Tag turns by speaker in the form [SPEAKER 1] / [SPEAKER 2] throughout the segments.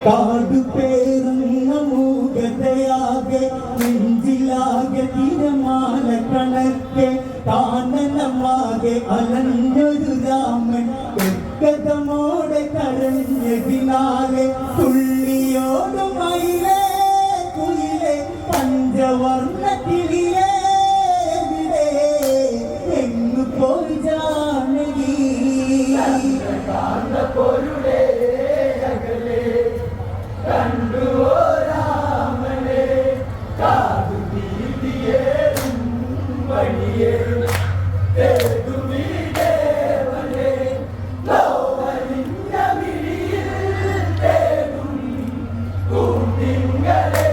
[SPEAKER 1] കാടുപേറുന്ന മൂകതയാകെ നെഞ്ചിലാകെ തിരമാല കണക്കെ കാനനമാകെ അലഞ്ഞൊരു രാമൻ വ്യക്തമോടെ കരഞ്ഞതിനാലെ തുള്ളിയോടും മയിലേ കുയിലെ പഞ്ചവർണ്ണ കിളിയേ എങ്ങു പോയി ജാനകി പൊരുളേ കണ്ടുവോ രാമനെ കാതു ഭീതിയേറും വഴിയേ തേടുമീ ദേവനെ ലോവലിഞ്ഞ വിഴിയിൽ തേടും കൂട്ടിങ്ങളെ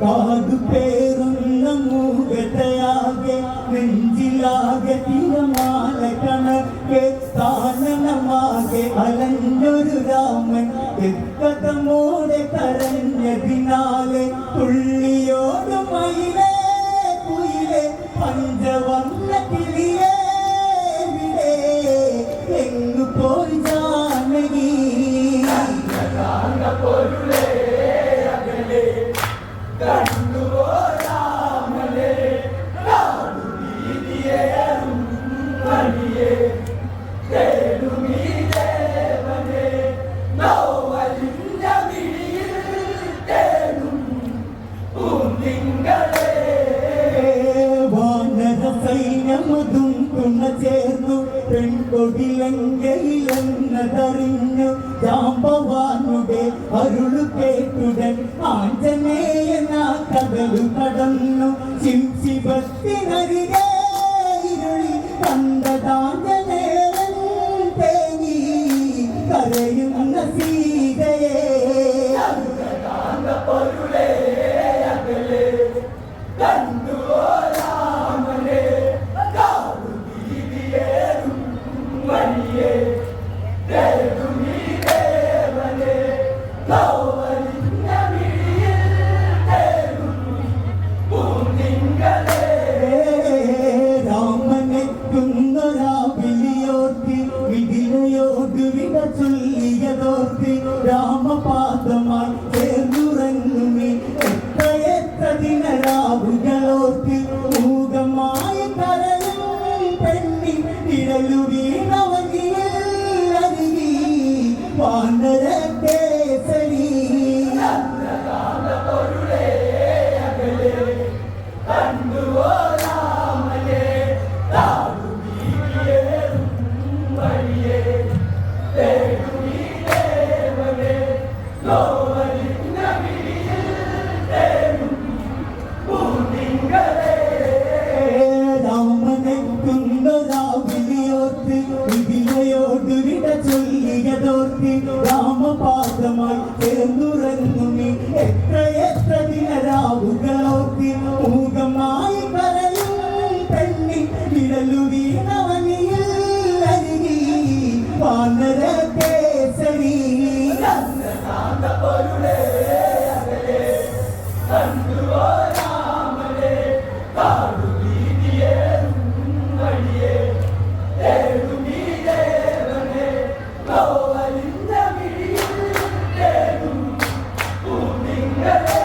[SPEAKER 1] കാതു പേറുന്ന മൂകതയാകെ നെഞ്ചിലാകെ തിരമാല കണക്കെ സ്ഥാനമാകെ അലഞ്ഞൊരു രാമൻ കഥമോടെ കരഞ്ഞതിനാലെ തുള്ളിയോട് മയിലേ കുയിലെ പഞ്ചവർണ്ണ കിളിയേ എങ്ങു പോയി ജാനകി പൊരുളേ അകലെ കണ്ടുവോ രാമനെ കാടു ഭീതിയേറും വഴിയേ തേടുമീ ദേവനെ ലോവലിഞ്ഞ വിഴിയിൽ തേടും പൂന്തിങ്കളെ വാനര സൈന്യമതും തുണ ചേർന്നു പെൺകൊടിലങ്കയിലെന്നതറിഞ്ഞു ജാമ്പവാനുടെ അരുളു കേട്ടുടൻ ആഞ്ജനേയന കടലു കടന്നു ശിവത്തിനരികെ ഇരുളി കണ്ടതാഞ്ജനേയൻ തേങ്ങി കരയുന്ന സീതയെ പൊരുളേ അകലെ കണ്ടുവോ രാമനെ കാടു ഭീതിയേറും വഴിയേ തേടുമീ ദേവനെ ലോവലിഞ്ഞ വിഴിയിൽ തേടും പൂന്തിങ്കളെ രാമനെത്തുന്നൊരാ വിളിയോർത്തി വിധിനയോട് വിട ചൊല്ലിയതോർത്തി രാമപാദമായി ചേർന്നുറങ്ങുമി എത്ര ദിനരാവുകളോർത്തി മൂകമായി കരയും പെണ്ണി ഇടലു വീണവനിയിൽ അരുകി വാനര കേസരി പൊരുളേ അകലെ കണ്ടുവോ രാമനെ കാടു ഭീതിയേറും വഴിയേ തേടുമീ ദേവനെ ലോവലിഞ്ഞ വിഴിയിൽ തേടും പൂന്തിങ്കളെ രാമനെത്തുന്നൊരാ വിളിയോർത്ത് വിധിനയോട് വിട ചൊല്ലിയതോർത്തി രാമപാദമായി ചേർന്നുറങ്ങുമി എത്ര ദിനരാവുകളോർത്തി മൂകമായി കരയും പെണ്ണി വിരലു വീണവനിയിൽ അരുകി വാനര കേസരി പൊരുളേ അകലെ കണ്ടുവോ രാമനെ കാടു ഭീതിയേറും വഴിയേ തേടുമീ ദേവനെ ലോവലിഞ്ഞ വിഴിയിൽ തേടും പൂന്തിങ്കളെ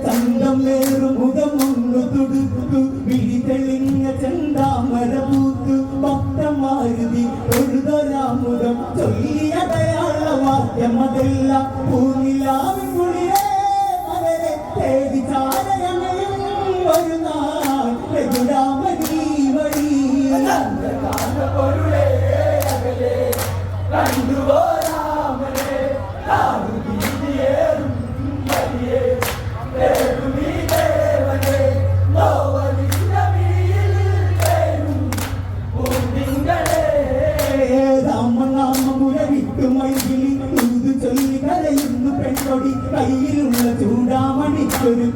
[SPEAKER 1] ചന്തമേറും മുഖമൊന്നു തുടുത്തു വിഴി തെളിഞ്ഞ ചെന്താമര പൂത്തു ഭക്തമാരുതി തൊഴുതൊരാമുഖം ചൊല്ലിയതയാള വാക്യമതെല്ലാം പൂനിലാവിൻ കുളിരേ മകരെ തേടി ചാരയമയും ഒരു നാൾ രഘുരാമനീ വഴി പൊരുളേ അകലെ കണ്ടുവോ രാമനെ കാടു ഭീതിയേറും വഴിയേ തേടുമീ ദേവനെ ലോവലിഞ്ഞ വിഴിയിൽ തേടും പൂന്തിങ്കളെ രാമനാമമുരവിട്ടു മൈകിളി തൂതു ചൊല്ലി കരയുന്നു പെൺകൊടി കയ്യിലുള്ള ചൂടാമണിക്കൊരു